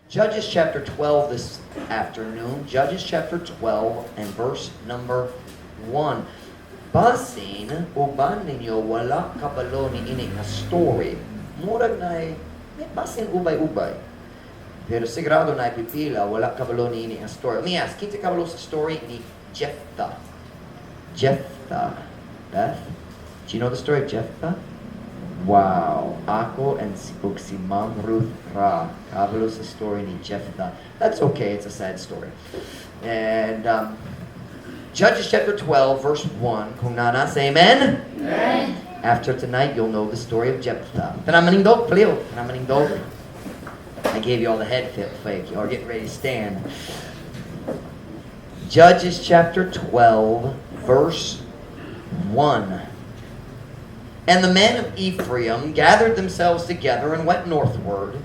Judges chapter 12 this afternoon. Judges chapter 12 and verse number 1. Basin, uban ninyo, wala kabalo ni ini nga story. Murag na may basin ubay-ubay. Pero sigurado na ipipila, wala kabalo ni ini nga story. Let me ask, kita kabalo sa story ni Jephthah? Jephthah. Beth? Do you know the story of Jephthah? Wow. Ako and si Ma'am Ruth Ra. Kabalo sa story ni Jephthah. That's okay. It's a sad story. And Judges chapter 12, verse 1. Kung nana, say amen? Amen. After tonight, you'll know the story of Jephthah. Tanamaningdog, Pleo. Tanamaningdog. I gave you all the head fake. You are getting ready to stand. Judges chapter 12, verse 1. And the men of Ephraim gathered themselves together and went northward,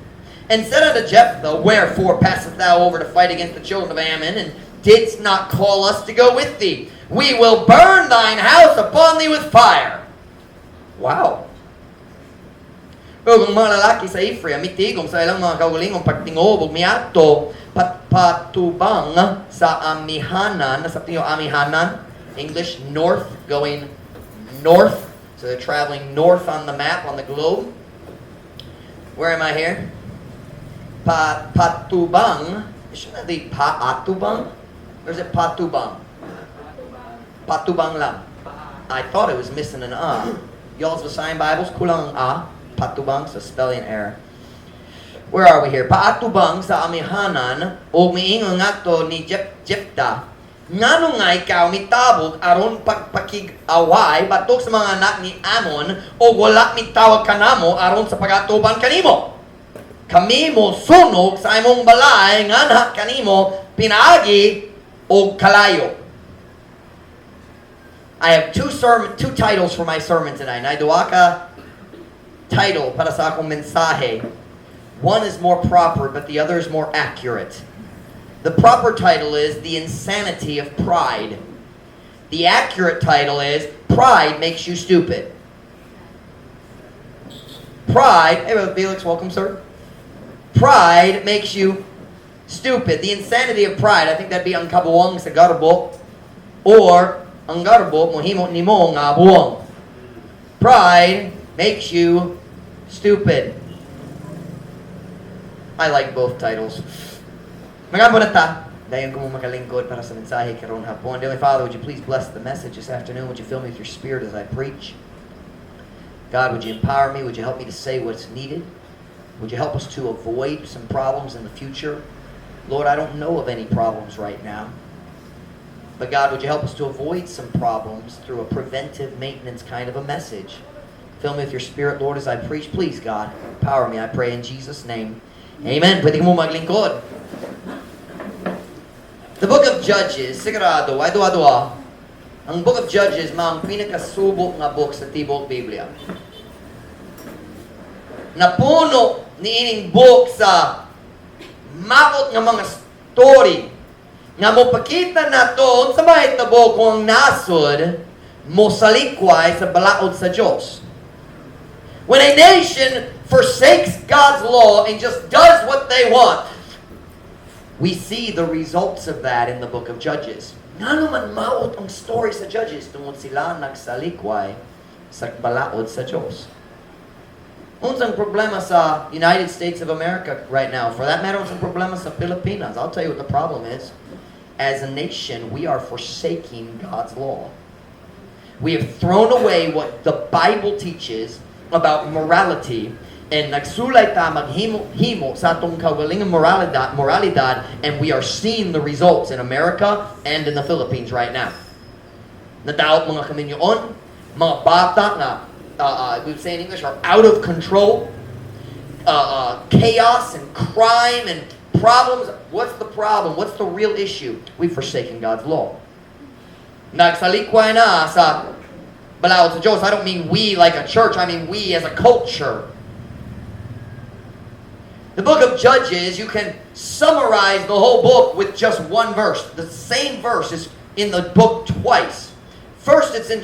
and said unto Jephthah, Wherefore passest thou over to fight against the children of Ammon, and didst not call us to go with thee? We will burn thine house upon thee with fire. Wow. Ug ang mga lalaki sa Ephraim, mitigom sa ilang mga kaugalingong pagtingog, ug miadto patubang sa amihanan. Nasabot niyo amihanan? English, north, going north. So they're traveling north on the map, on the globe. Where am I here? Patubang. Shouldn't that be paatubang? Or is it patubang? Patubang lang. I thought it was missing an a. Y'all's Visayan Bibles, kulang ang a. Patubang, so spelling error. Where are we here? Paatubang sa amihanan, o miingon nga to ni Jephthah. Ngano nga ikaw mitabog aron pagpakig-away batok sa mga anak ni Ammon o wala mitawag kanamo aron sa pagatuban kanimo. Kami mo sunog sa imong balay nga anak kanimo pinaagi o kalayo. I have two titles for my sermon tonight. Na duha ka title para sa akong mensahe. One is more proper but the other is more accurate. The proper title is The Insanity of Pride. The accurate title is Pride Makes You Stupid. Pride, hey Brother Felix, welcome sir. Pride makes you stupid. The insanity of pride, I think that'd be ang kabuwang sa garbo, or ang garbo mohimo nimo nga buwang. Pride makes you stupid. I like both titles. Magandang ta. Dayon ko mo makalingkod para sa mensahe karon hapon. Dear Father, would you please bless the message this afternoon? Would you fill me with your spirit as I preach? God, would you empower me? Would you help me to say what's needed? Would you help us to avoid some problems in the future? Lord, I don't know of any problems right now. But God, would you help us to avoid some problems through a preventive maintenance kind of a message? Fill me with your spirit, Lord, as I preach. Please, God, empower me, I pray in Jesus' name. Amen. Pwede mo maglingkod. The book of Judges, sigurado, ay duwa-duwa, ang book of Judges, ang pinakasubok nga book sa tibok Biblia. Napuno ni ining book sa maot nga mga story nga mopakita nato sa mahitabo kung ang nasod mo salikway sa balaod sa Diyos. When a nation forsakes God's law and just does what they want, we see the results of that in the book of Judges. Nga naman maot ang story sa Judges tungod sila nagsalikway sa balaod sa Diyos. Unsang problema sa United States of America right now? For that matter, unsang problema sa Pilipinas? I'll tell you what the problem is. As a nation, we are forsaking God's law. We have thrown away what the Bible teaches about morality, and nagsulay ta maghimo sa atong kaugalingong moralidad, and we are seeing the results in America and in the Philippines right now. Nadaot mga kaminyoon, mga bata nga, we would say in English, are out of control. Chaos and crime and problems. What's the problem? What's the real issue? We've forsaken God's law. Nagsalikway na sa balaod sa Diyos. I don't mean we like a church. I mean we as a culture. The book of Judges, you can summarize the whole book with just one verse. The same verse is in the book twice. First, it's in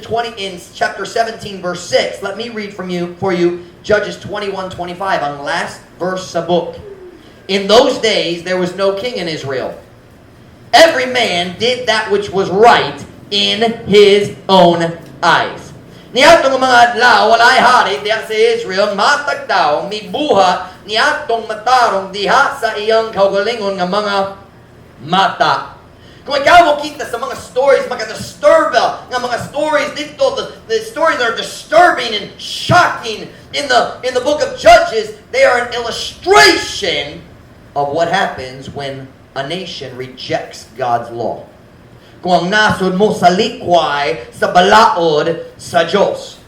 chapter 17, verse 6. Let me read for you Judges 21:25, ang last verse sa book. In those days, there was no king in Israel. Every man did that which was right in his own eyes. Niatong mga adlaw, walay hari diha sa Israel, matag daw, mibuha, niatong matarong diha sa iyang kaugalingon nga mga mata. Kung ikaw mo kita sa mga stories, maka-disturb nga mga stories dito, the stories are disturbing and shocking in the book of Judges. They are an illustration of what happens when a nation rejects God's law. Kung ang nasod mo sa likway, sa balaod, sa Diyos.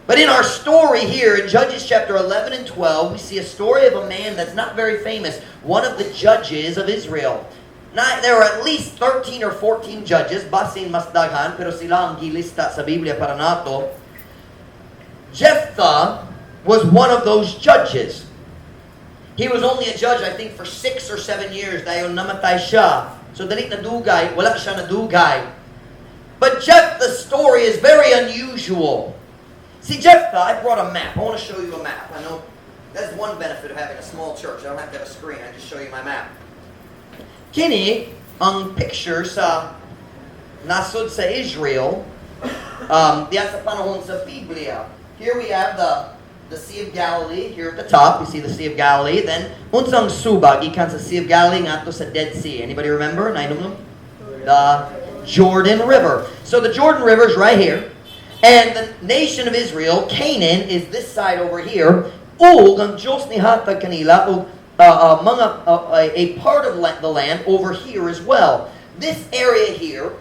But in our story here in Judges chapter 11 and 12, we see a story of a man that's not very famous, one of the judges of Israel. There were at least 13 or 14 judges, basin mas daghan, pero sila ang gilista sa Biblia para nato. Jephthah was one of those judges. He was only a judge, I think, for 6 or 7 years dahil namatay siya. So dali na dugay, wala siya na dugay. But Jephthah's story is very unusual. See, Jephthah, I brought a map. I want to show you a map. I know that's one benefit of having a small church. I don't have to have a screen. I just show you my map. Kini, ang picture sa nasod sa Israel, diya sa panahon sa Biblia. Here we have the Sea of Galilee. Here at the top, you see the Sea of Galilee. Then, unsang subag, ikan sa Sea of Galilee nga to sa Dead Sea. Anybody remember? The Jordan River. So the Jordan River is right here. And the nation of Israel, Canaan, is this side over here. Ug ang Diyos ni hatag kanila ug a part of the land over here as well. This area here,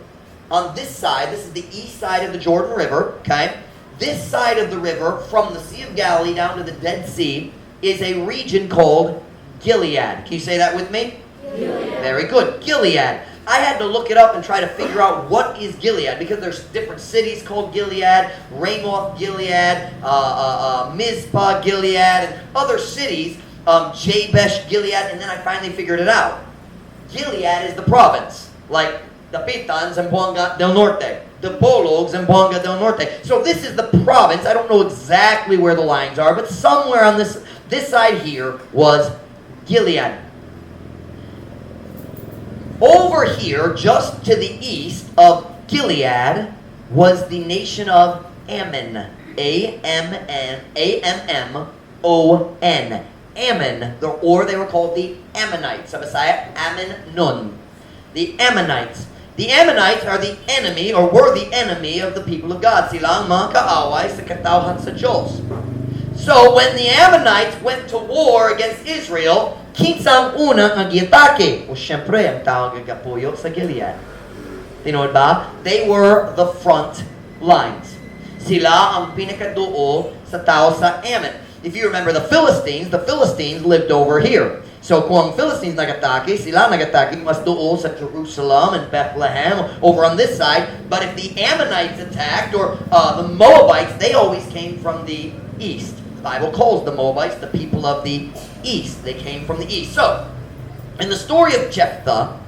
on this side, this is the east side of the Jordan River, okay? This side of the river, from the Sea of Galilee down to the Dead Sea, is a region called Gilead. Can you say that with me? Gilead. Very good. Gilead. I had to look it up and try to figure out what is Gilead, because there's different cities called Gilead, Ramoth Gilead, Mizpah Gilead, and other cities, Jabesh Gilead, and then I finally figured it out. Gilead is the province, like Dapitan, Zamboanga del Norte, Dipolog, Zamboanga del Norte. So this is the province. I don't know exactly where the lines are, but somewhere on this side here was Gilead. Over here, just to the east of Gilead, was the nation of Ammon. A-M-M-O-N. Ammon, or they were called the Ammonites. Sa Bisaya, Ammon-nun. The Ammonites. The Ammonites are the enemy, or were the enemy of the people of God. Sila ang mga kaaway sa katawhan sa Diyos. So, when the Ammonites went to war against Israel, kinsang unang ang giatake? O syempre, ang tawag gagapuyo sa Gilead. Tinood ba? They were the front lines. Sila ang pinakaduo sa tao sa Ammon. If you remember the Philistines lived over here. So kung ang Philistines nagatake, sila nagatake mas duo sa Jerusalem and Bethlehem over on this side. But if the Ammonites attacked, or the Moabites, they always came from the east. The Bible calls the Moabites the people of the east. They came from the east. So, in the story of Jephthah,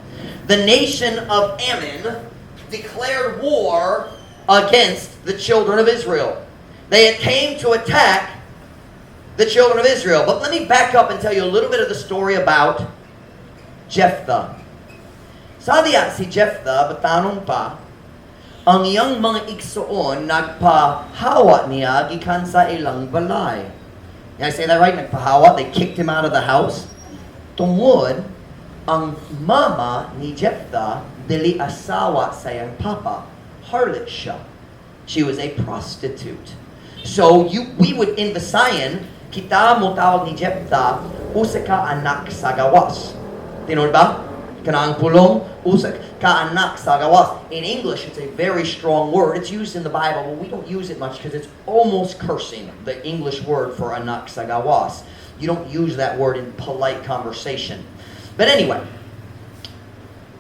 the nation of Ammon declared war against the children of Israel. They had came to attack the children of Israel. But let me back up and tell you a little bit of the story about Jephthah. Sa diya si Jephthah, batanong pa, ang iyang mga igsoon nagpahawa niya gikan sa ilang balay. Did I say that right? Nagpahawa, they kicked him out of the house. Tungod, ang mama ni Jephthah dili asawa sa iyang papa. Harlot siya. She was a prostitute. So we would in Visayan, kita mo tawag ni Jephthah, usa ka anak sa gawas. Tinod ba? Kanang pulong, usa ka anak sa gawas. In English, it's a very strong word. It's used in the Bible, but we don't use it much because it's almost cursing, the English word for anak sa gawas. You don't use that word in polite conversation. But anyway,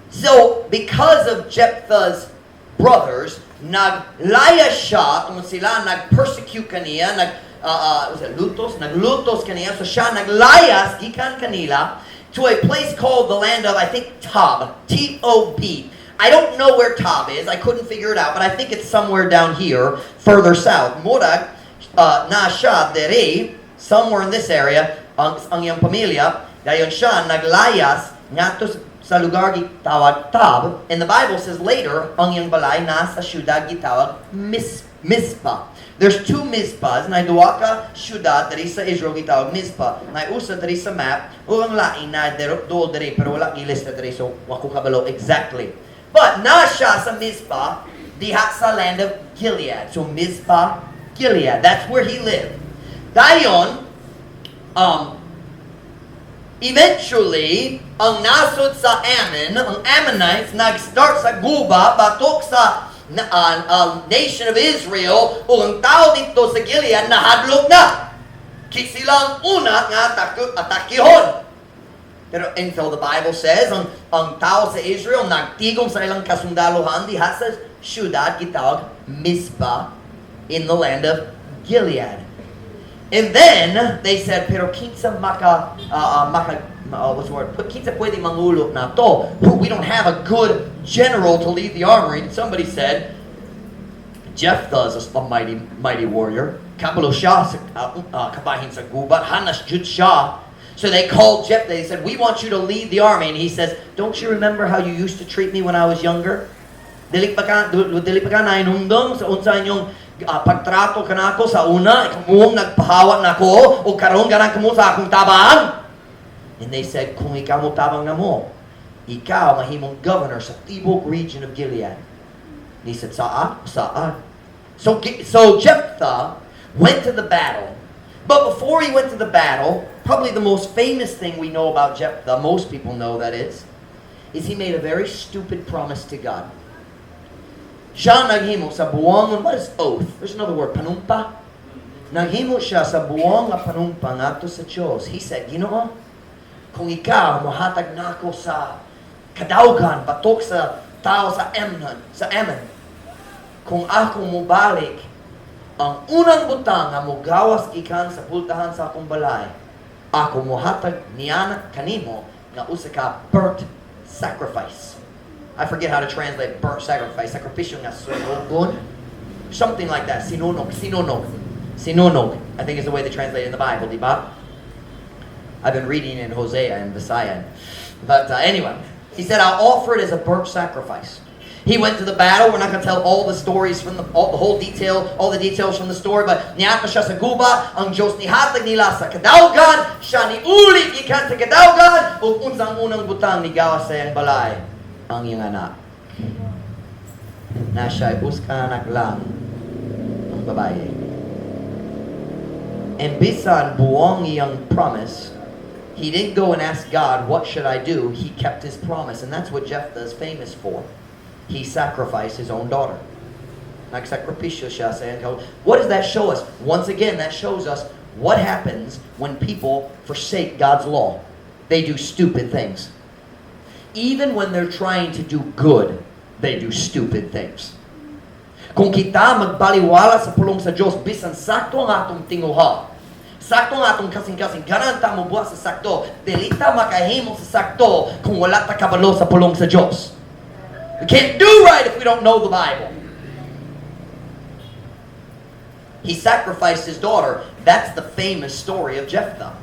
so because of Jephthah's brothers, naglaya siya, kung sila nag-persecute kaniya, naglutos kaniya, so siya naglayas, gikan kanila, to a place called the land of, I think, Tob. T-O-B. I don't know where Tob is. I couldn't figure it out, but I think it's somewhere down here, further south. Murag, na siya dere, somewhere in this area, ang iyang pamilya, dayon siya naglayas ngadto sa lugar gitawag Tab, and the Bible says later ang iyang balay nasa syudad gitawag Mizpah. There's two Mizpahs, na duwa ka syudad diri sa Israel gitawag Mizpah. Na usa diri sa map, o ang lain na dool diri pero wala gilista diri, so wa ko kabalo exactly. But na siya sa Mizpah diha sa land of Gilead. So Mizpah, Gilead, that's where he lived. Dayon, eventually, ang nasod sa Ammon, ang Ammonites, nag-start sa guba, batok sa nation of Israel, o ang tao dito sa Gilead, nahadlok na. Kisilang una nga atakihon. Pero until the Bible says, ang tao sa Israel, nagtigong sa ilang kasundaluhan, diha sa syudad, gitawag Mizpah, in the land of Gilead. And then, they said, pero kinsa kinsa pwede mangulo na to? We don't have a good general to lead the army. And somebody said, Jephthah is a mighty warrior. Kabalo siya sa kabahin sa gubat. Hanas jud siya. So they called Jephthah. They said, we want you to lead the army. And he says, don't you remember how you used to treat me when I was younger? Dili pa ka nainundong sa unsa inyong pagtrato kanako sa una, kung nagpahawa nako o karon ganang kamo sa akong tabang. And they said, kung ikaw mo tabang na mo, ikaw mahimong governor sa tibok region of Gilead. And he said, saan? So Jephthah went to the battle. But before he went to the battle, probably the most famous thing we know about Jephthah, most people know that is he made a very stupid promise to God. Siya naghimo sa buwang, what is oath? There's another word, panumpa. Naghimo siya sa buwang nga panumpa ngadto sa Diyos. He said, Ginoo, kung ikaw mohatag nako sa kadaugan batok sa tao sa Ammon, kung ako mobalik ang unang butang nga mogawas gikan sa pultahan sa akong balay, ako mohatag niana kanimo nga usa ka burnt sacrifice. I forget how to translate burnt sacrifice. Sacrificial nga sunugon. Something like that. Sinunog. I think is the way they translate it in the Bible, di ba? I've been reading in Hosea and Visayan. But anyway, he said, I'll offer it as a burnt sacrifice. He went to the battle. We're not going to tell all the stories from the whole detail, all the details from the story, but niyato siya sa guba, ang Diyos nihatag nila sa kadaugan, siya ni uli gikan sa kadaugan, ug unsang unang butang ni gawas sa iyang balay, ang iyang anak. Na siya'y uskanak lang ang babae. And bisan buwang iyang promise, he didn't go and ask God, what should I do? He kept his promise, and that's what Jephthah is famous for. He sacrificed his own daughter. Nagsakripisyo siya sa iyang. What does that show us? Once again, that shows us what happens when people forsake God's law. They do stupid things. Even when they're trying to do good, they do stupid things. Kung kita magbaliwala sa pulong sa Diyos, bisan sakto ang atong tinguha, sakto ang atong kasing-kasing, ganan ta mo buhat sa sakto, dili ta makahimo sa sakto kung wala ta kabalo sa pulong sa Diyos. We can't do right if we don't know the Bible. He sacrificed his daughter. That's the famous story of Jephthah.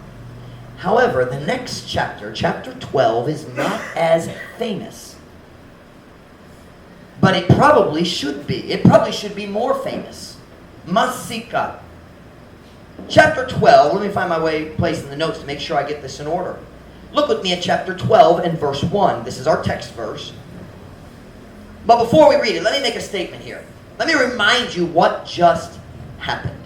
However, the next chapter, chapter 12, is not as famous. But it probably should be. It probably should be more famous. Masika. Chapter 12, let me find my place in the notes to make sure I get this in order. Look with me at chapter 12 and verse 1. This is our text verse. But before we read it, let me make a statement here. Let me remind you what just happened.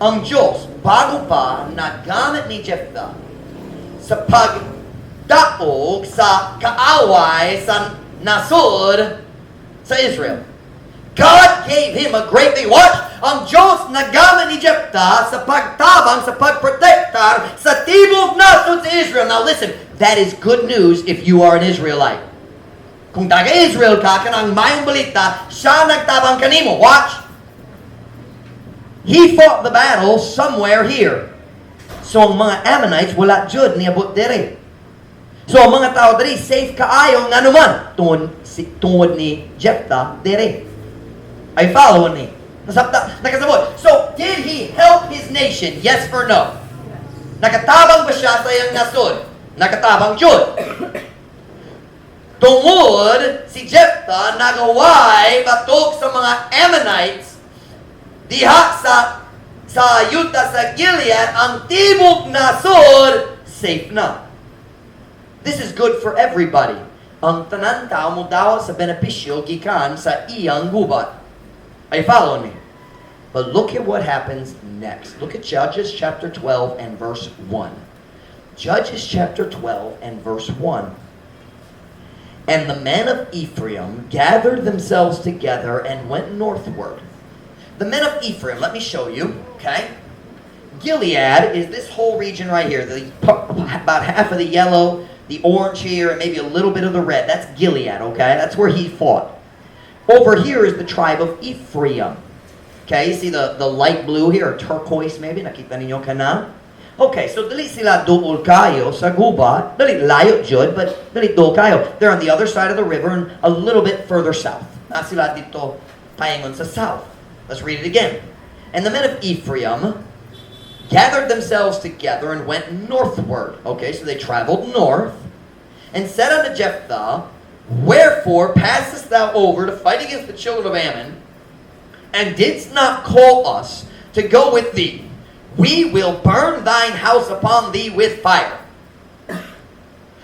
Ang Diyos, bago pa nagamit ni Jephthah sa pagdaog sa kaaway sa nasod sa Israel. God gave him a great thing. Watch! Ang Diyos nagamit ni Jephthah sa pagtabang, sa pagprotektar sa tibok nasod sa Israel. Now listen, that is good news if you are an Israelite. Kung taga-Israel ka, kanang mayong balita, siya nagtabang kanimo. Watch! He fought the battle somewhere here. So ang mga Ammonites wala jud niabot diri. So ang mga tao diri safe kaayo nga naman tungod ni Jephthah diri. Ay follow ni. Nakasabot. So did he help his nation? Yes or no? Nakatabang ba siya sa iyang nasod? Nakatabang jud. Tungod si Jephthah nagaway batok sa mga Ammonites diha sa yuta sa Gilead, ang tibok nasod safe na. This is good for everybody. Ang tanan tao mo daw sa benepisyo gikan sa iyang gubat. Are you following me? But look at what happens next. Look at Judges chapter 12 and verse 1. Judges chapter 12 and verse 1. And the men of Ephraim gathered themselves together and went northward. The men of Ephraim, let me show you, okay? Gilead is this whole region right here. About half of the yellow, the orange here, and maybe a little bit of the red. That's Gilead, okay? That's where he fought. Over here is the tribe of Ephraim. Okay, you see the light blue here, or turquoise maybe? Nakita ninyo ka na? Okay, so dali sila dool kayo sa gubat. Dali layo jud, but dali dool kayo. They're on the other side of the river and a little bit further south. Na sila dito paingon sa south. Let's read it again. And the men of Ephraim gathered themselves together and went northward. Okay, so they traveled north and said unto Jephthah, Wherefore passest thou over to fight against the children of Ammon, and didst not call us to go with thee? We will burn thine house upon thee with fire.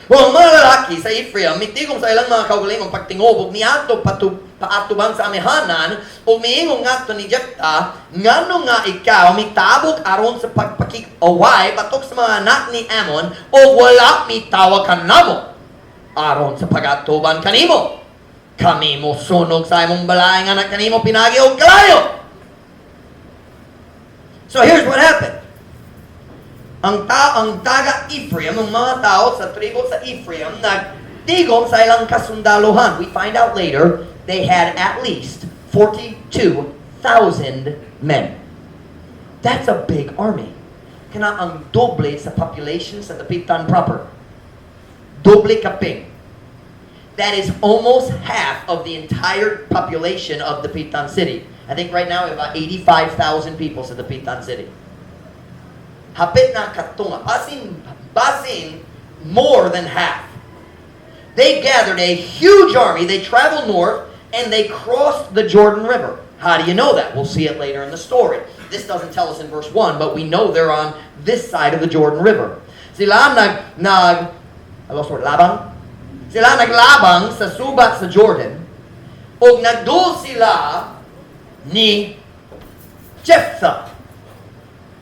Well, mga lalaki sa Ephraim, mitigong sa ilang mga kaugalingong pagtingobog, niato paatubang sa amihanan, o miingong nga ni Jephthah, ngano nga ikaw mitabog aron sa pagpakik-away batok sa mga anak ni Ammon, o wala mitawag ka namo aron sa pag-atuban kanimo. Kami mo sunog sa imong balaeng anak kanimo pinagi og kalayo. So here's what happened. Ang taga Ephraim, ang mga tao sa tribo sa Ephraim, nagtigom sa ilang kasundaluhan. We find out later, they had at least 42,000 men. That's a big army. Kana ang doble sa population sa Dapitan proper. Doble kaping. That is almost half of the entire population of Dapitan City. I think right now we have about 85,000 people sa Dapitan City. Hapit na katunga. Basin more than half. They gathered a huge army. They traveled north and they crossed the Jordan River. How do you know that? We'll see it later in the story. This doesn't tell us in verse 1, but we know they're on this side of the Jordan River. Sila naglabang sa subat sa Jordan, o nagdul sila ni Jephthah.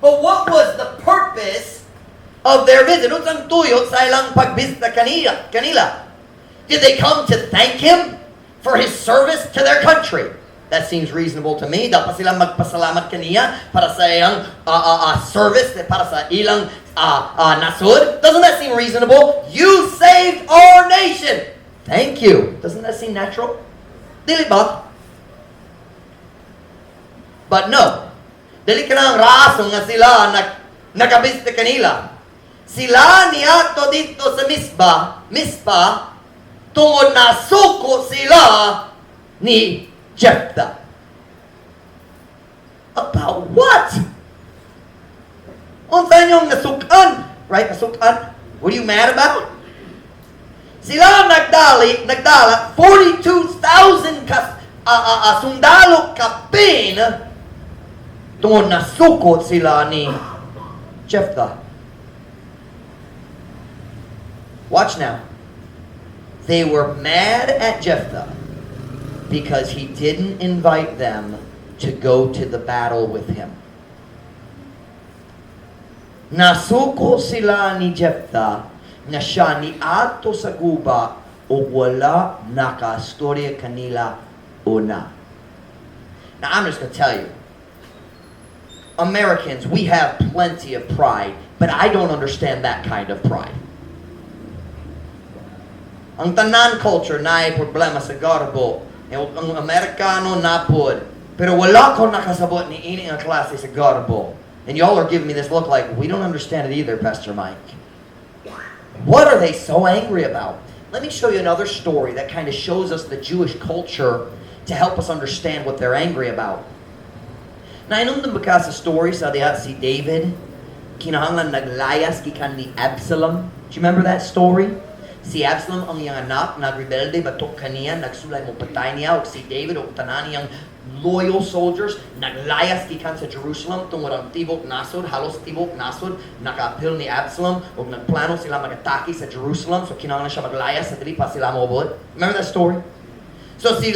But what was the purpose of their visit? Unsang tuyot sa ilang pagbisita kanila? Did they come to thank him for his service to their country? That seems reasonable to me. Dapat silang magpasalamat kaniya para sa iyang service, para sa ilang nasod. Doesn't that seem reasonable? You saved our nation. Thank you. Doesn't that seem natural? Dili ba? But no. Dili ka na ang rason nga sila nakabisita kanila. Sila niato dito sa Mispa, tungod na suko sila ni Jephthah. About what? Unsa niyong nasukan? Right, nasukan? What are you mad about? Sila nagdala 42,000 sundalo kapin tungod nasukot sila ni Jephthah. Watch now. They were mad at Jephthah because he didn't invite them to go to the battle with him. Nasuko sila ni Jephthah na siya ni ato sa guba o wala nakastorya kanila una. Now I'm just going to tell you, Americans, we have plenty of pride, but I don't understand that kind of pride. Ang tanan culture na ay problema sa garbo. Ang Amerikano napod. Pero wala ko nakasabot ni ini ang klase sa garbo. And y'all are giving me this look like, we don't understand it either, Pastor Mike. What are they so angry about? Let me show you another story that kind of shows us the Jewish culture to help us understand what they're angry about. Na inundang ba ka sa story sa diha si David kinahanglan naglayas gikan ni Absalom. Do you remember that story? Si Absalom ang iyang anak, nagrebelde, batok kaniya, nagsulay mo patay niya, o si David, o tanan niyang loyal soldiers, naglayas gikan sa Jerusalem, tungod ang tibok nasod, halos tibok nasod, nakapil ni Absalom, o nagplano sila mag-atake sa Jerusalem, so kinahanglan siya maglayas, sa dili pa sila maubod. Remember that story? So si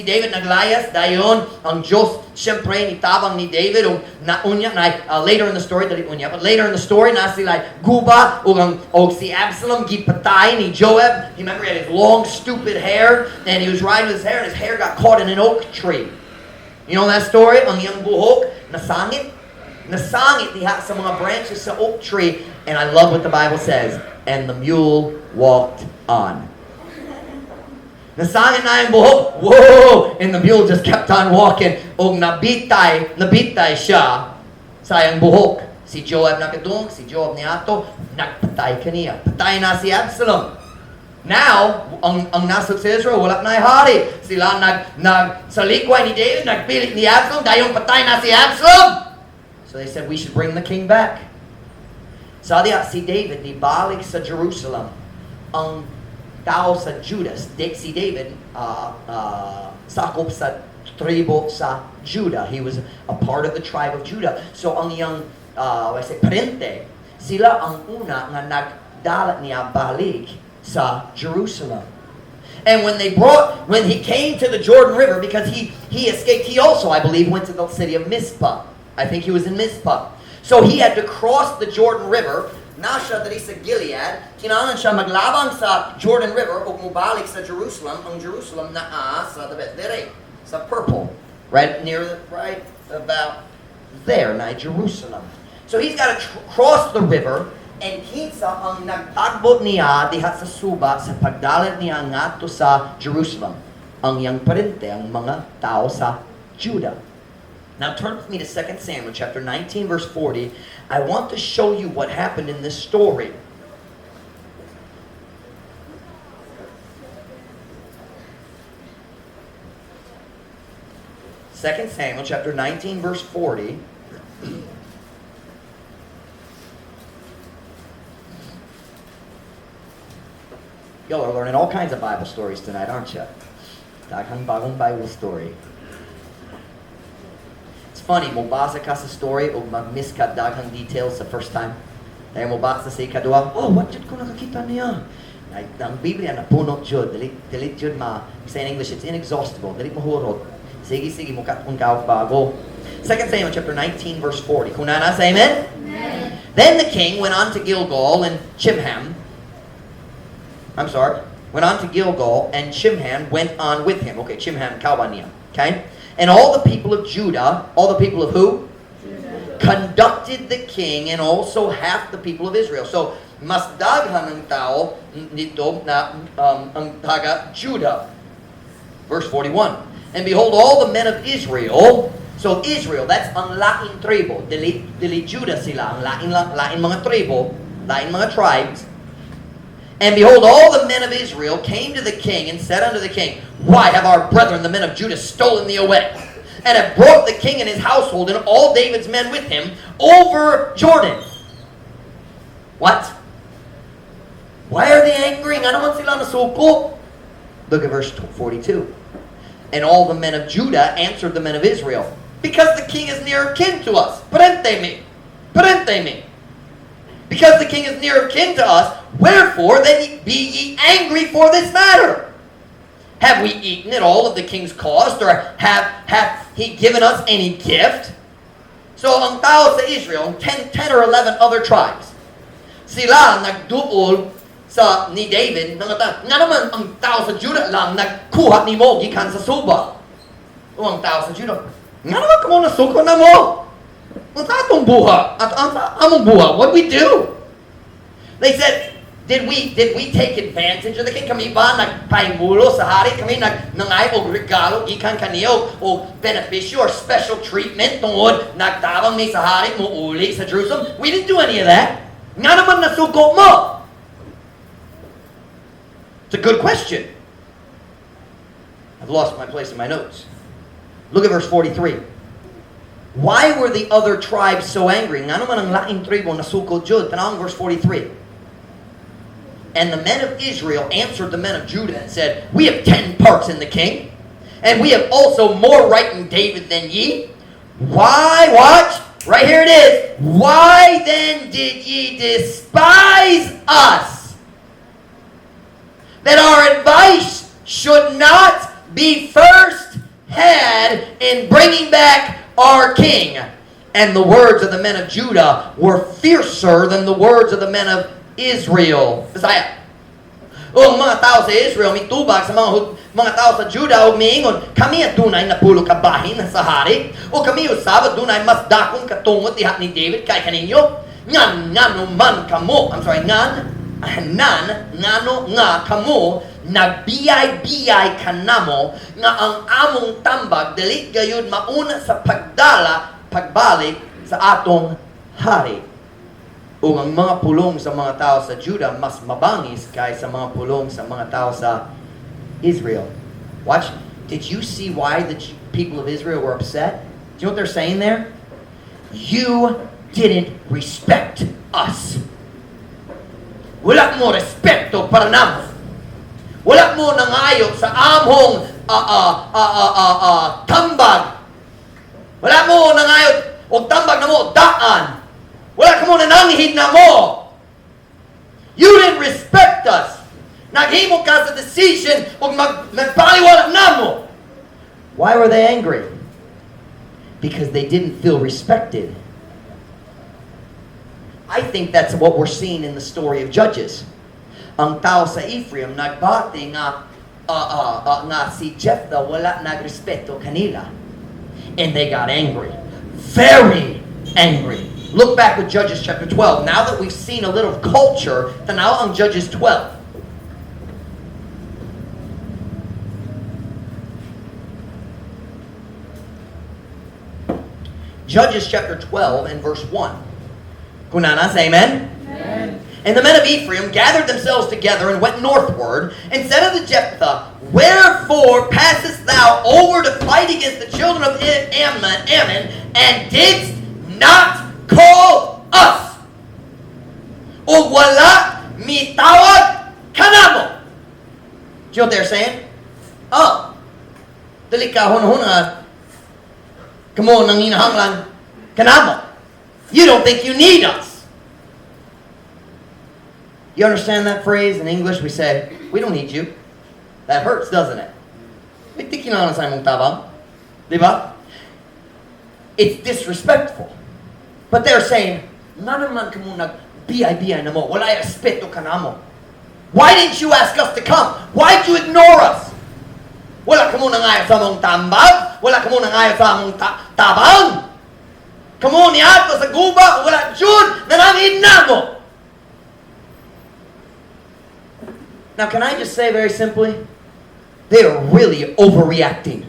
David naglayas, dayon ang Diyos siyempre nitabang ni David o naunya na later in the story dali unya, but later in the story na sila guba o si Absalom gipatay ni Joab. Remember he had his long stupid hair and he was riding with his hair and his hair got caught in an oak tree. You know that story? Ang iyang buhok nasangit diha sa mga branches sa oak tree, and I love what the Bible says, and the mule walked on. Nasangit na yung buhok. Whoa! And the mule just kept on walking. O nabitay siya sa yung buhok. Si Joab nakadung, si Joab niyato, nagpatay kaniya. Patay na si Absalom. Now, ang nasod sa Israel, wala na hari. Sila sa likway ni David, nagpilit ni Absalom, dahil patay na si Absalom. So they said, we should bring the king back. Sabi si David, nibalik sa Jerusalem. Ang tao sa Judah, si David, sakop sa tribo sa Judah. He was a part of the tribe of Judah. So ang iyang, parente, sila ang una nga nagdalat niya balik sa Jerusalem. And when he came to the Jordan River, because he escaped, he also, I believe, went to the city of Mizpah. I think he was in Mizpah. So he had to cross the Jordan River. Nasya dali sa Gilead, kinahanglan siya maglabang sa Jordan River o mubalik sa Jerusalem. Ang Jerusalem naa sa dire, sa purple, right about there na Jerusalem. So he's got to cross the river, and kinsa ang nagtagbot niya diha sa suba sa pagdalat niya ngadto sa Jerusalem. Ang iyang parente, ang mga tao sa Judah. Now turn with me to 2 Samuel chapter 19 verse 40. I want to show you what happened in this story. Second Samuel chapter 19 verse 40. Y'all are learning all kinds of Bible stories tonight, aren't you? Daghang bagong Bible story. Funny, mobasa ka sa story o mag-miss ka daghang details sa first time. Dahil mobasa sa ikadua, oh, what did ko nakakita niya? Ang Biblia na punot jud, dili jud say in English, it's inexhaustible, dili mahurot. Sige, mukat kung bago. 2 Samuel chapter 19 verse 40. Kung nana, say amen? Amen. Then the king went on to Gilgal and Chimham. Went on to Gilgal and Chimham went on with him. Okay, Chimham, kawan niya. Okay? And all the people of Judah, all the people of who? Judah. Conducted the king and also half the people of Israel. So, mas daghan ang tao dito na ang taga Judah. Verse 41. And behold, all the men of Israel, so Israel, that's ang laing tribo. Dili Judah sila, ang laing mga tribo, laing mga tribes. And behold, all the men of Israel came to the king and said unto the king, why have our brethren, the men of Judah, stolen thee away, and have brought the king and his household and all David's men with him over Jordan? What? Why are they angry? Nga naman sila nasuko? Look at verse 42. And all the men of Judah answered the men of Israel, because the king is near kin to us. Parente me. Because the king is near kin to us, wherefore then be ye angry for this matter? Have we eaten at all of the king's cost, or hath he given us any gift? So ang tao sa Israel, 10 or 11 other tribes, sila nagduol sa ni David, nga naman ang tao sa Judah lang nagkuha ni mo gikan sa suba. O ang tao sa Judah, nga naman kamo nasuko na mo. Ang atong buha, at ang among buha, what we do? They said, did we take advantage of the king? Kami ba nagpaimulo sa hari? Kami nangay og regalo gikan kaniyo o beneficio or special treatment tungod nagtabang ni sa hari mo uli sa Jerusalem? We didn't do any of that. Nga naman nasuko mo. It's a good question. I've lost my place in my notes. Look at verse 43. Why were the other tribes so angry? Nga naman ang laing tribo nasukod jud. Tanawang verse 43. And the men of Israel answered the men of Judah and said, we have 10 parts in the king, and we have also more right in David than ye. Why, watch, right here it is. Why then did ye despise us, that our advice should not be first had in bringing back our king? And the words of the men of Judah were fiercer than the words of the men of Israel. Bisaya. O mga tao sa Israel mitubag sa mga tao sa Judah ug miingon, kami adunay napulo ka bahin sa hari, o kami usab adunay mas dakong katungod diha ni David kay kaninyo. Ngano man kamo, ngano nga kamo nagbiyay-biyay kanamo nga ang among tambag dili gayud mauna sa pagbalik sa atong hari. O ang mga pulong sa mga tao sa Judah mas mabangis kaysa mga pulong sa mga tao sa Israel. Watch. Did you see why the people of Israel were upset? Do you know what they're saying there? You didn't respect us. Wala mo respeto para namo. Wala mo nangayo sa among tambag. Wala mo nangayo o tambag na mo daan. Wala ka mo nanangihid na mo. You didn't respect us. Naghimo ka sa decision o nagpaliwala na mo. Why were they angry? Because they didn't feel respected. I think that's what we're seeing in the story of Judges. Ang tao sa Ephraim nagbati nga si Jephthah wala nagrespeto kanila. And they got angry. Very angry. Look back at Judges chapter 12. Now that we've seen a little culture, tanaw ang Judges 12. Judges chapter 12 and verse 1. Kunana, say amen? Amen. And the men of Ephraim gathered themselves together and went northward, and said unto Jephthah, wherefore passest thou over to fight against the children of Ammon, and didst not call us? O wala mitawag kanamo. Do you know what they're saying? Oh, dali ka hun kamo nang inahanglan kanamo. You don't think you need us. You understand that phrase? In English we say, we don't need you. That hurts, doesn't it? Diba? It's disrespectful. But they're saying, naman ka mo nag-BI-BI na mo. Wala respeto ka na mo. Why didn't you ask us to come? Why did you ignore us? Wala ka mo nangayo sa mong tambag? Wala ka mo nangayo sa mong tabang? Kamo ni ato sa guba? Wala jud na nangin na mo. Now, can I just say very simply, they are really overreacting.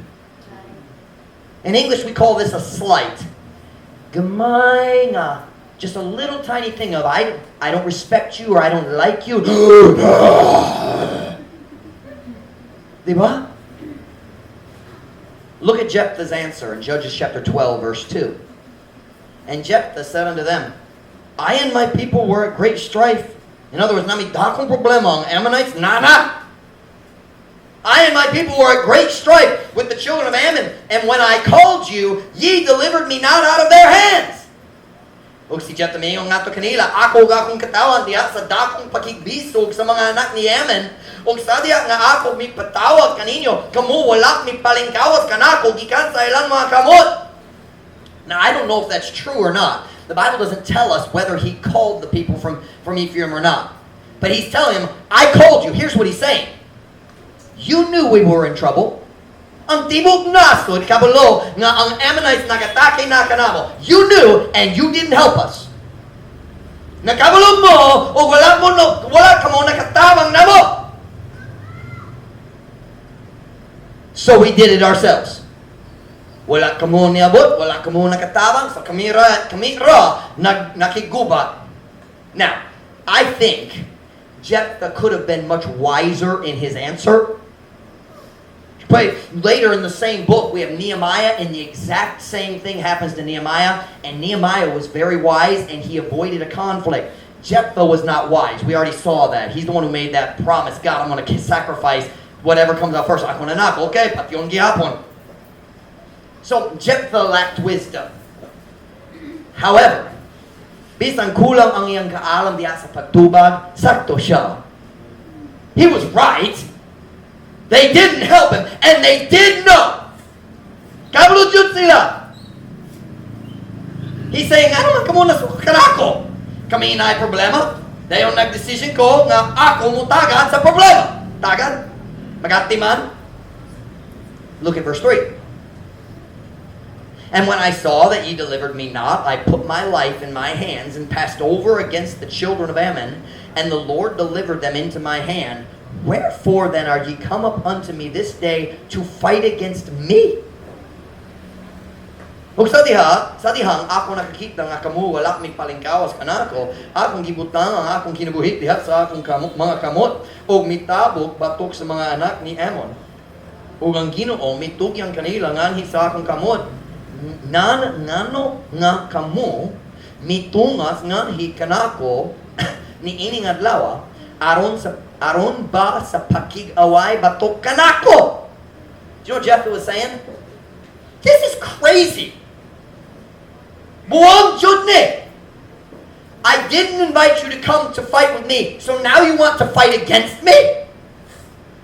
In English, we call this a slight. Gamay nga, just a little tiny thing of, I don't respect you or I don't like you. Diba? Look at Jephthah's answer in Judges chapter 12, verse 2. And Jephthah said unto them, I and my people were at great strife. In other words, nami dakong problema ang Ammonites, nana. I and my people were at great strife with the children of Ammon, and when I called you, ye delivered me not out of their hands. O si Jephthah mayong nga to kanila, ako gakong katawan diya sa dakong pakigbisog sa mga anak ni Ammon, o sa diya nga ako mi patawag kaninyo, kamu wala mi palingkawas kanako gikan sa ilang mga kamot. Now, I don't know if that's true or not. The Bible doesn't tell us whether he called the people from Ephraim or not. But he's telling them, I called you. Here's what he's saying. You knew we were in trouble. Ang tibok nasod, kabalo, nga ang Ammonites nagatake na kanamo. You knew, and you didn't help us. Nakabalo mo, o wala ka mo nakatabang na mo. So we did it ourselves. Wala ka mo niabot, wala ka mo nakatabang, sa kami ra nakigubat. Now, I think Jephthah could have been much wiser in his answer. Later in the same book, we have Nehemiah, and the exact same thing happens to Nehemiah. And Nehemiah was very wise, and he avoided a conflict. Jephthah was not wise. We already saw that. He's the one who made that promise. God, I'm going to sacrifice whatever comes out first. Ako na nak, okay? Pati yung gihapon. So, Jephthah lacked wisdom. However, bisan kulang ang iyang kaalam diya sa pagtubag, sakto siya. He was right. They didn't help him, and they did know. Kabulot yun sila. He's saying, ano man ka muna sa kanako? Kami na ay problema. Dahil nag-decision ko na ako mo tagad sa problema. Tagad? Magatiman? Look at verse 3. And when I saw that ye delivered me not, I put my life in my hands and passed over against the children of Ammon, and the Lord delivered them into my hand. Wherefore then are ye come up unto me this day to fight against me? Ug sa dihang ako nakakita nga kamo wala mig palingkawas kanako, akong gibutang ang akong kinabuhi diha sa akong mga kamot ug mitabok batok sa mga anak ni Ammon. Ug ang Ginoo mitugyang kanila nganhi sa akong kamot. Ngano nga kamo mitungas nganhi kanako ni ining adlaw aron ba sa pakig-away batok kanako. Do you know what Jephthah was saying? This is crazy. Buwag jud ni. I didn't invite you to come to fight with me, so now you want to fight against me?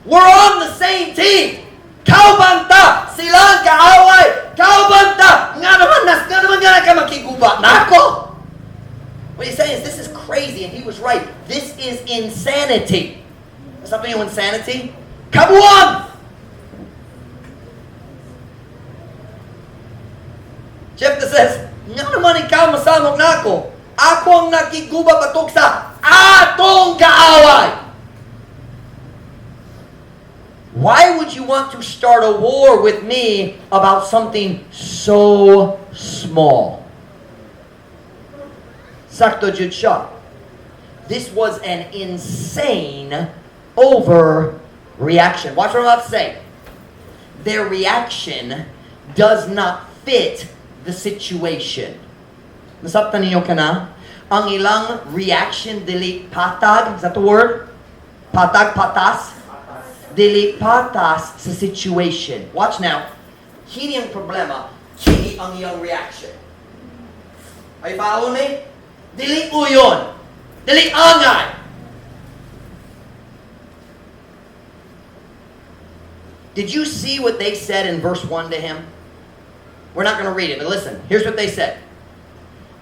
We're on the same team. Kaubanta, silang kaaway. Kaubanta, nga naman ka makiguba na ako. What he's saying is this is crazy, and he was right. This is insanity. Something yung insanity? Kabuwag! Jephthah says, nga naman ikaw masamok na ako. Ako ang nakiguba batok sa atong kaaway. Why would you want to start a war with me about something so small? Sakto jud siya. This was an insane overreaction. Watch what I'm about to say. Their reaction does not fit the situation. Nasabtan ninyo ka na? Ang ilang reaction dili patag, is that the word? Patag, patas? Dili patas sa situation. Watch now. Hindi ang problema, hindi ang iyong reaction. Are you following me? Dili uyon. Dili angay. Did you see what they said in verse 1 to him? We're not going to read it, but listen. Here's what they said.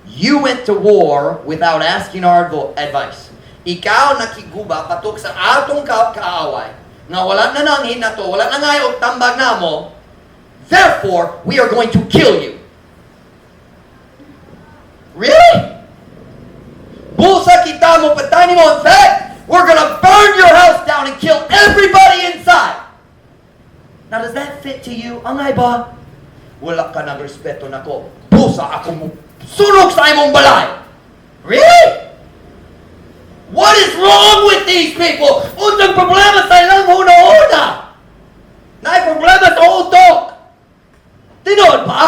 You went to war without asking our advice. Ikaw nakiguba patok sa atong kaaway. Nga wala na nanghin na to, wala na nga og tambag na mo. Therefore, we are going to kill you. Really? Bulsa kita mo, patay mo. In fact, we're going to burn your house down and kill everybody inside. Now, does that fit to you? Angay ba? Wala ka ng respeto na ko. Busa ako mo. Sunog sa imong balay. Really? What is wrong with these people? Unsang problema sa ilang huna-huna? Naay problema sa utok. Tinood ba?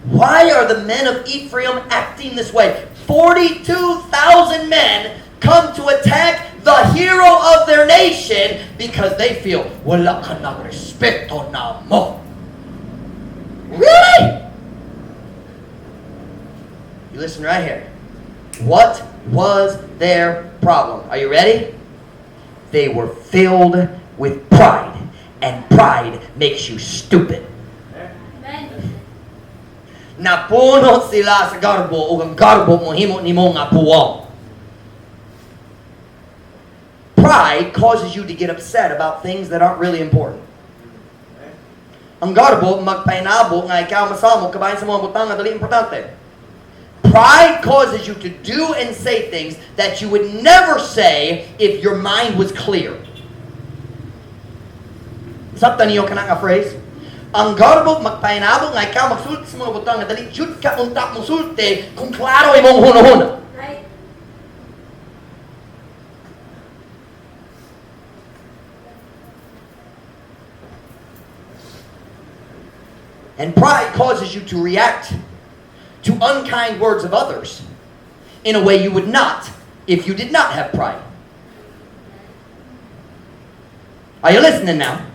Why are the men of Ephraim acting this way? 42,000 men come to attack the hero of their nation because they feel, wala ka ng respeto na mo. Really? You listen right here. What was their problem? Are you ready? They were filled with pride, and pride makes you stupid. Napuno sila sa garbo, ug ang garbo mo himo nimo nga puwang. Pride causes you to get upset about things that aren't really important. Ang garbo, magpainabo nga ikaw masamo kabayan sa mga butang nga dali importante. Pride causes you to do and say things that you would never say if your mind was clear. Sabtan niyo kanang phrase? Ang garbo, magpainabo nga ikaw magsulti sa mga butang nga dali jud ka unta mo sulti kung klaro imong hunahuna. And pride causes you to react to unkind words of others in a way you would not if you did not have pride. Are you listening now?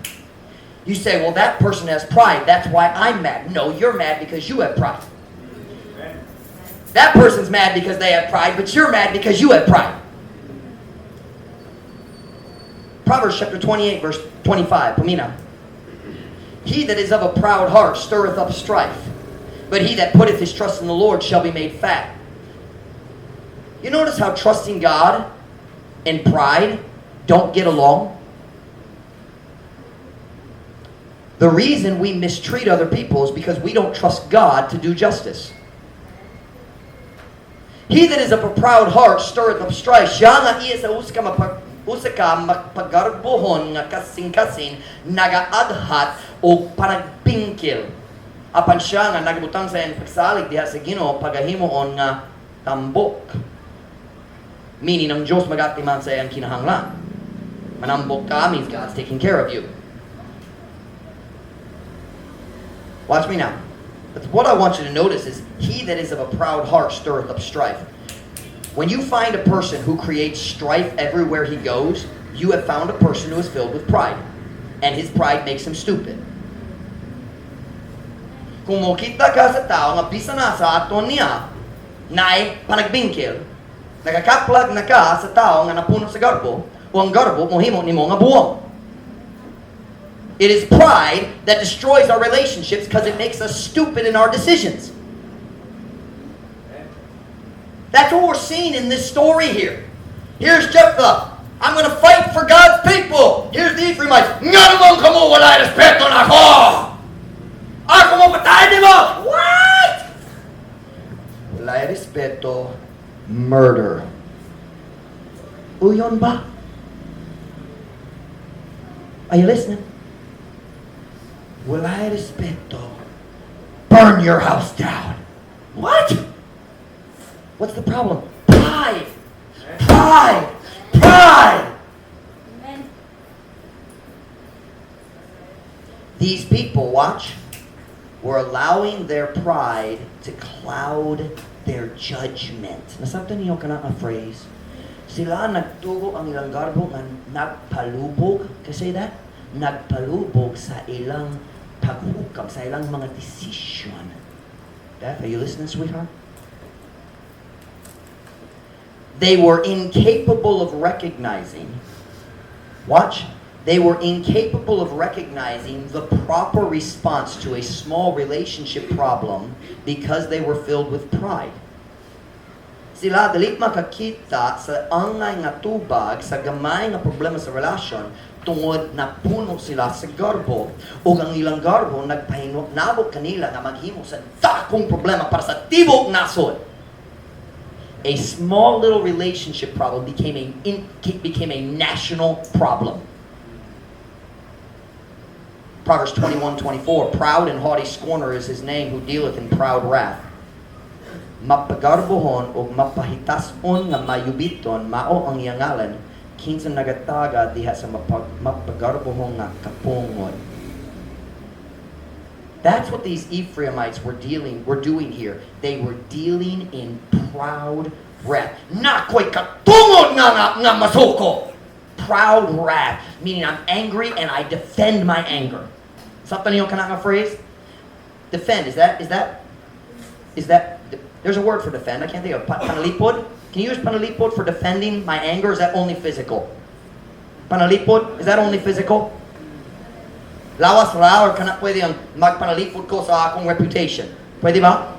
You say, well, that person has pride. That's why I'm mad. No, you're mad because you have pride. That person's mad because they have pride, but you're mad because you have pride. Proverbs chapter 28, verse 25. Pamina. He that is of a proud heart stirreth up strife, but he that putteth his trust in the Lord shall be made fat. You notice how trusting God and pride don't get along? The reason we mistreat other people is because we don't trust God to do justice. He that is of a proud heart stirreth up strife. Siya nga iya sa usa ka magpagarbuhon nga kasing-kasing nagaadhat o panagpingkil. Apan siya nga nagbutang sa iyang pagsalig diha sa Ginoo pagahimoon nga tambok. Meaning ang Diyos magatiman sa iyang kinahanglan. Manambok ka means God's taking care of you. Watch me now. But what I want you to notice is, he that is of a proud heart stirreth up strife. When you find a person who creates strife everywhere he goes, you have found a person who is filled with pride. And his pride makes him stupid. Kung makita ka sa tao nga bisa na sa aton niya, naay panagbingkil, nagakaplag na ka sa tao nga napuno sa garbo, o ang garbo mohimo nimo nga buwang. It is pride that destroys our relationships because it makes us stupid in our decisions. That's what we're seeing in this story here. Here's Jephthah. I'm going to fight for God's people. Here's the Ephraimites. Nga naman ka mo, wala respeto na ako. Ako mo patay mo. What? Wala respeto. Murder. Uyon ba? Are you listening? Wala respeto. Burn your house down. What? What's the problem? Pride. Pride. Pride. Amen. These people, watch, were allowing their pride to cloud their judgment. Nasabtan niyo ka na ang phrase? Sila nagtugo ang ilang garbo nga nagpalubog. Can I say that? Nagpalubog sa ilang paghukam, sa ilang mga decision. Beth, are you listening, sweetheart? They were incapable of recognizing, watch, they were incapable of recognizing the proper response to a small relationship problem because they were filled with pride. Sila dili makakita sa angay nga tubag sa gamay nga problema sa relasyon tungod na puno sila sa garbo o ang ilang garbo nagpahinabot kanila nga maghimo sa dakong problema para sa tibok nasod. A small little relationship problem became a national problem. Proverbs 21:24. Proud and haughty scorner is his name who dealeth in proud wrath. Mapagarbohon o mapahitason nga mayubiton mao ang iyang ngalan kinsa nagataga diha sa mapagarbohon nga kapungod. That's what these Ephraimites were doing here. They were dealing in proud wrath. Na ko'y katungod nga masuko. Proud wrath, meaning I'm angry and I defend my anger. Something you kanang phrase? Defend. Is that? There's a word for defend. I can't think of. Panalipod. Can you use panalipod for defending my anger? Or is that only physical? Panalipod. Is that only physical? Lawas ra or kana pwede ang magpanalipod ko sa akong reputation. Pwede ba?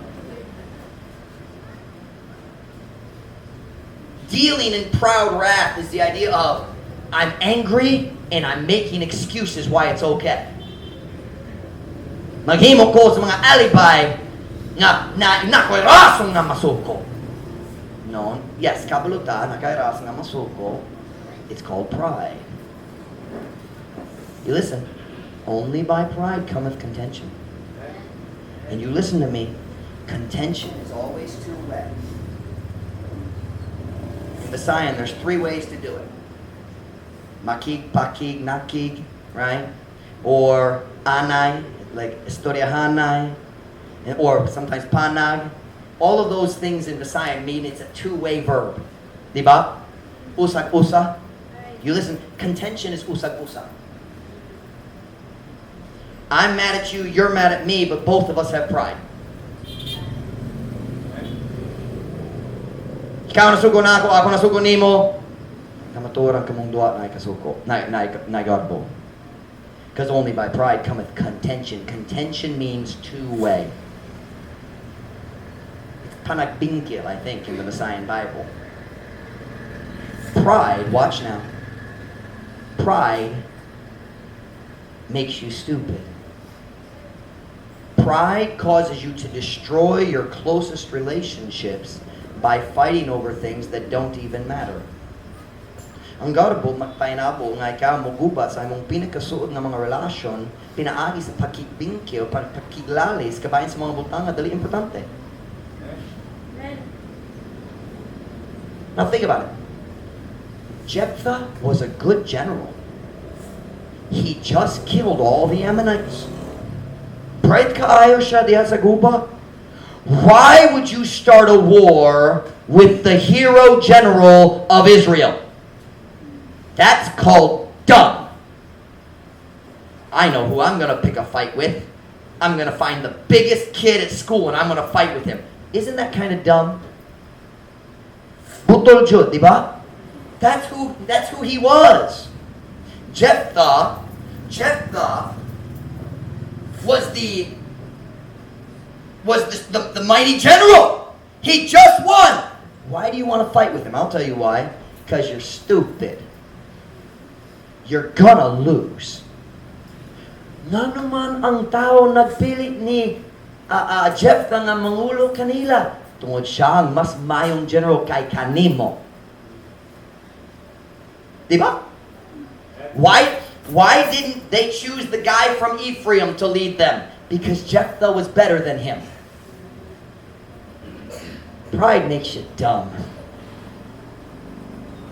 Dealing in proud wrath is the idea of I'm angry and I'm making excuses why it's okay. Maghimo ko sa mga alibi nga na ko'y rason nga masuko. No, yes, kabulutan na kay rason nga masuko. It's called pride. You listen. Only by pride cometh contention. And you listen to me, contention is always too wet. In Visayan, there's 3 ways to do it. Makig, pakig, nakig, right? Or anay, like istoryahanay, or sometimes panag. All of those things in Visayan mean it's a two-way verb. Diba? Usag-usa. You listen, contention is usag-usa. I'm mad at you, you're mad at me, but both of us have pride. Ikaw nasugo na ako nasugo nimo. Kamaturan kamong duwa na ikasuko, na garbo. Because only by pride cometh contention. Contention means two-way. It's panagbingkil, I think, in the Visayan Bible. Pride, watch now. Pride makes you stupid. Pride causes you to destroy your closest relationships by fighting over things that don't even matter. Ang garbo, magpainabo nga ikaw mugubat sa imong pinakasuod nga mga relasyon, pinaagi sa pakigbingkil, pagkiglalis, kabayan sa mga butang nga dali importante. Now think about it. Jephthah was a good general. He just killed all the Ammonites. Pride kaayo siya diha sa guba. Why would you start a war with the hero general of Israel? That's called dumb. I know who I'm going to pick a fight with. I'm going to find the biggest kid at school and I'm going to fight with him. Isn't that kind of dumb? Butol jud, di ba? That's who he was. Jephthah was the mighty general. He just won. Why do you want to fight with him? I'll tell you why. Because you're stupid. You're gonna lose. Nga naman ang tao nagpilit ni Jephthah nga mangulo kanila. Tungod siya ang mas mayong general kay kanimo. Diba? Why didn't they choose the guy from Ephraim to lead them? Because Jephthah was better than him. Pride makes you dumb.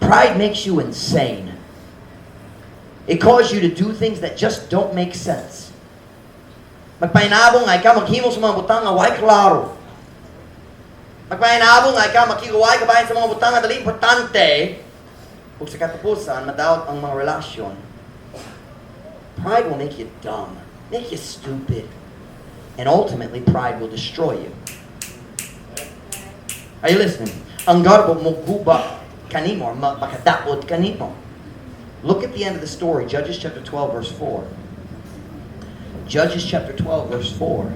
Pride makes you insane. It causes you to do things that just don't make sense. Magpainabong nga ikaw maghimo sa mga butang nga way klaro. Magpainabong nga ikaw makiguway kabayan sa mga butang nga dali importante. Ug sa katapusan, madawat ang mga relasyon. Pride will make you dumb, make you stupid, and ultimately pride will destroy you. Are you listening? Ang garbo mo guba kanimo, makadaot kanimo. Look at the end of the story, Judges chapter 12, verse 4. Judges chapter 12, verse 4.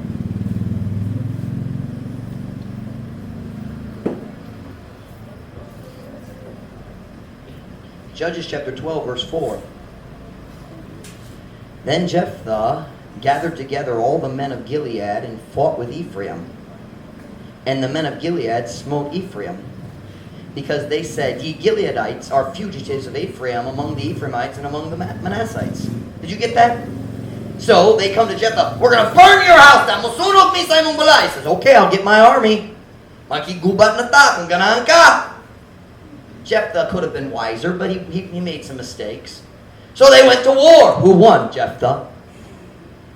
Judges chapter 12, verse 4. Then Jephthah gathered together all the men of Gilead and fought with Ephraim. And the men of Gilead smote Ephraim, because they said, Ye Gileadites are fugitives of Ephraim among the Ephraimites and among the Manassites. Did you get that? So they come to Jephthah, we're going to burn your house down. Musunog mi sa imong balay. He says, okay, I'll get my army. Makigubat na ta kung ganahan ka. Jephthah could have been wiser, but he made some mistakes. So they went to war. Who won? Jephthah.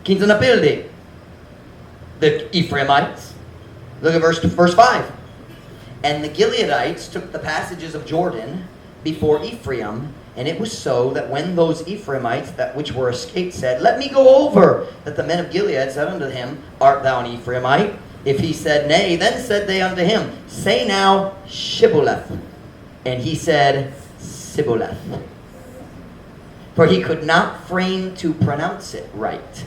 Kinsa napildi? The Ephraimites. Look at verse 5. And the Gileadites took the passages of Jordan before Ephraim, and it was so that when those Ephraimites that which were escaped said, Let me go over, that the men of Gilead said unto him, Art thou an Ephraimite? If he said, Nay, then said they unto him, Say now, Shibboleth. And he said, Sibboleth. For he could not frame to pronounce it right.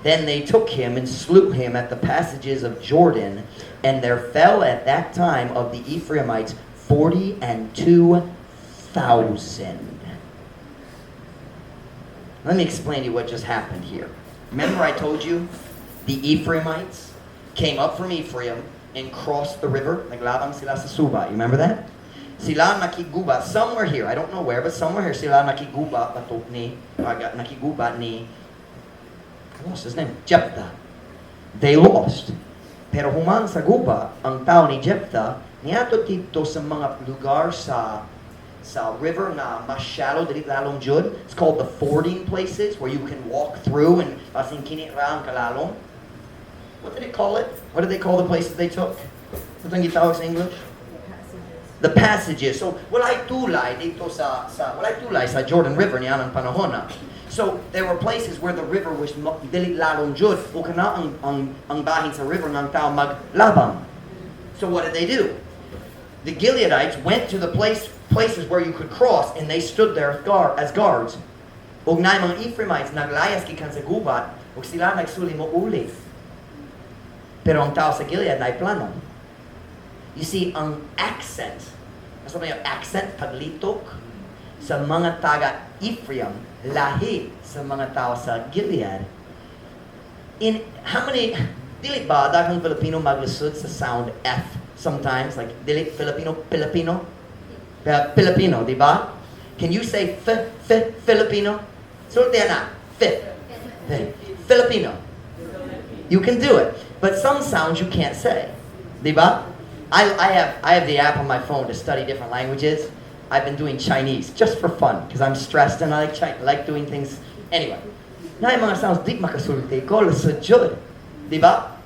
Then they took him and slew him at the passages of Jordan, and there fell at that time of the Ephraimites 42,000. Let me explain to you what just happened here. Remember I told you the Ephraimites came up from Ephraim and crossed the river. Naglabang sila sa Suba. You remember that? Sila nakiguba somewhere here. I don't know where, but somewhere here sila nakiguba ni what's his name? Jephthah. They lost. Pero human sa guba, ang tao ni Jephthah, niyato dito sa mga lugar sa sa river na mas shallow dili lalong jud. It's called the fording places where you can walk through and pasing kini ra ang kalalong. What did it call it? What did they call the places they took? What ang gitawag sa English? The passages. So walay tulay dito walay tulay sa Jordan River niya ang panahon na. So there were places where the river was dili lalong jud o kana ang bahin sa river ng tao maglabang. So what did they do? The Gileadites went to the places where you could cross, and they stood there as guards. Ug na mga Ephraimites naglayas gikan sa gubat, ug sila nagsuli mo uli. Pero ang tao sa Gilead na plano. You see, ang accent, nasa ba yung accent, paglitok, sa mga taga Ephraim, lahi sa mga tao sa Gilead. In how many, dili ba, daghang Filipino maglusod sa sound F sometimes, like, dili Filipino, di ba? Can you say Filipino? Sulti na, Filipino. You can do it. But some sounds you can't say. Di ba? I have the app on my phone to study different languages. I've been doing Chinese just for fun because I'm stressed and I like doing things. Anyway, na yung mga sounds di makasulti ko lusod jud. Di ba?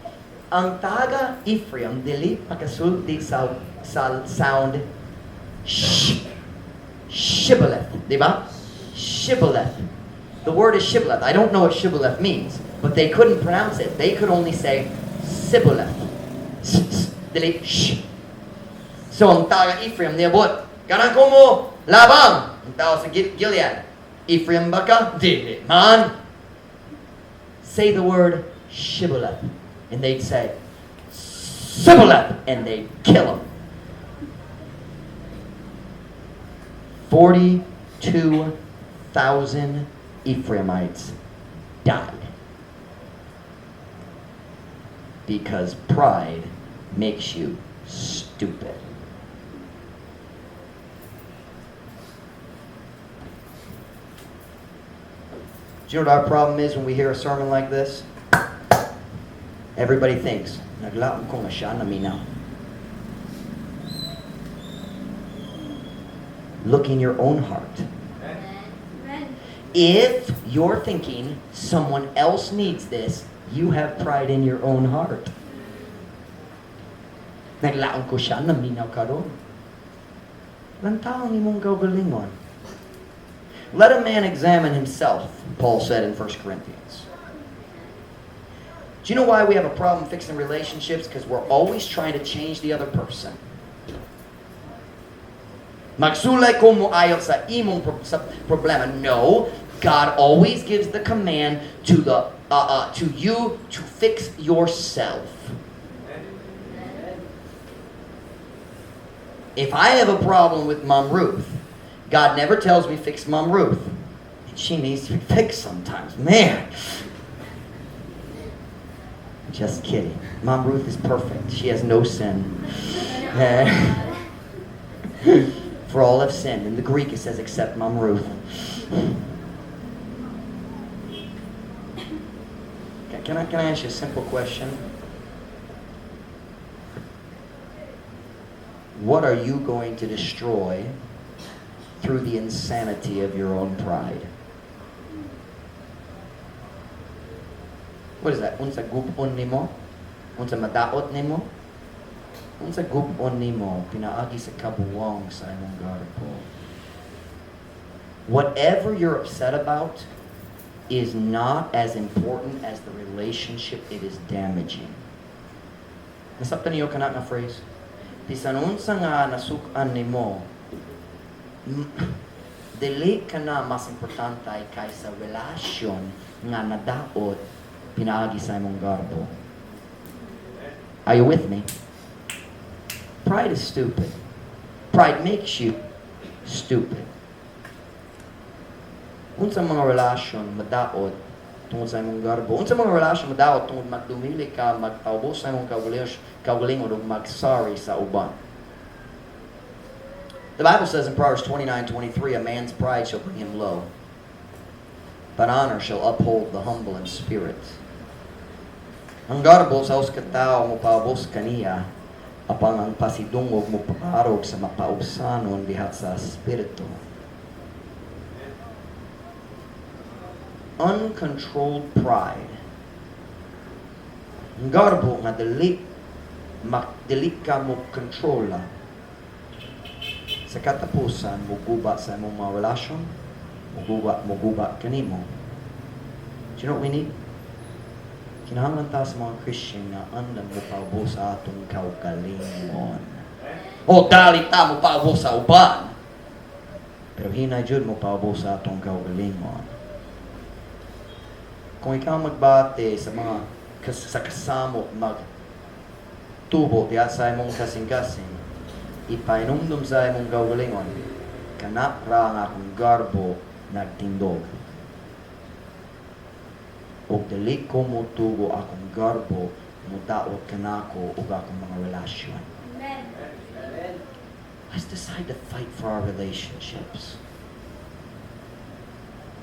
Ang taga Ephraim dili makasulti sa sound shibboleth. Di ba? Shibboleth. The word is shibboleth. I don't know what shibboleth means, but they couldn't pronounce it. They could only say sibboleth. Dili sh. So ang taga Ephraim niabot, kanang ko mo labang. Ang tao sa Gilead, Ephraim baka? Dili man. Say the word shibboleth, and they'd say sibboleth, and they'd kill him. 42,000 Ephraimites died because pride makes you stupid. Do you know what our problem is when we hear a sermon like this? Everybody thinks, naglaong ko nga siya na minaw. Look in your own heart. If you're thinking someone else needs this, you have pride in your own heart. Naglaong ko siya na minaw karon. Lantaong imong gawgalingon. Let a man examine himself, Paul said in 1 Corinthians. Do you know why we have a problem fixing relationships? Because we're always trying to change the other person. Magsulay ko mo ayaw sa imong problema. No, God always gives the command to you to fix yourself. If I have a problem with Mom Ruth, God never tells me fix Mom Ruth. She needs to be fixed sometimes. Man. Just kidding. Mom Ruth is perfect. She has no sin. For all have sinned. In the Greek it says except Mom Ruth. Can I ask you a simple question? What are you going to destroy through the insanity of your own pride? What is that? Unsa gubon nimo? Unsa madaot nimo? Unsa gubon nimo pinaagi sa kabuwang sa imong garpo? Whatever you're upset about is not as important as the relationship it is damaging. Nasabtan niyo kana nga phrase? Bisan unsa nga nasukan nimo, dili ka na mas importante kaysa relasyon nga nadaot pinaagi sa imong garbo. Are you with me? Pride is stupid. Pride makes you stupid. Unsa mga relasyon madaot tungod sa imong garbo? Unsa mga relasyon madaot tungod magdumili ka, magtaubos sa imong kaugalingon o mag-sorry sa uban? The Bible says in Proverbs 29:23, a man's pride shall bring him low, but honor shall uphold the humble in spirit. Ang garbo sa usa ka tawo mo paubos kaniya, Apang ang pasidungog mo paparog sa mapaubsanon dihat sa espiritu. Uncontrolled pride. Ang garbo nga dili ka mo kontrola. Sa katapusan, muguba sa imong mga relasyon, muguba kanimo. Do you know what we need? Kinahanglan ta sa mga Christian na andan mo paubo sa atong kaugalingon. O dali ta mo paubo sa uban. Pero hinay jud mo paubo sa atong kaugalingon. Kung ikaw magbate sa mga sa kasamo magtubo diya sa imong kasing-kasing, ipainumdum sa imong kaugalingon, kana ra nga akong garbo nagtindog. O dili ko mo tugo akong garbo, mudaot kanako ug akong mga relasyon. Amen. Let's decide to fight for our relationships.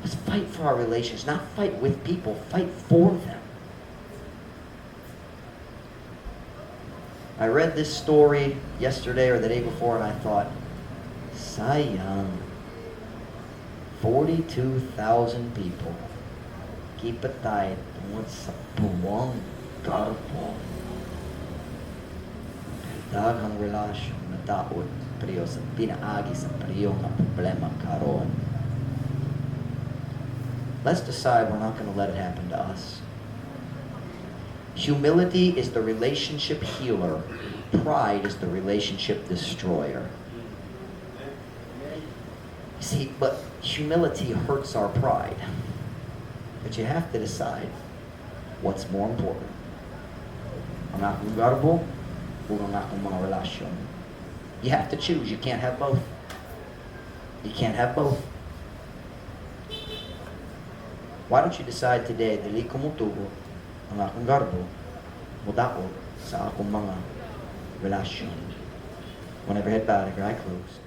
Let's fight for our relations, not fight with people, fight for them. I read this story yesterday or the day before and I thought, sayang, 42,000 people keep it tight tungod sa buwang garbo. Daghang relasyon na daot priyo sa pinaagi sa priyo nga problema karon. Let's decide we're not going to let it happen to us. Humility is the relationship healer. Pride is the relationship destroyer. You see, but humility hurts our pride. But you have to decide what's more important. Ang akong garbo o ang akong mga relasyon. You have to choose. You can't have both. You can't have both. Why don't you decide today, dili ko mutugo ang akong garbo, mudaot sa akong mga relasyon. Whenever head bowed, every eye closed.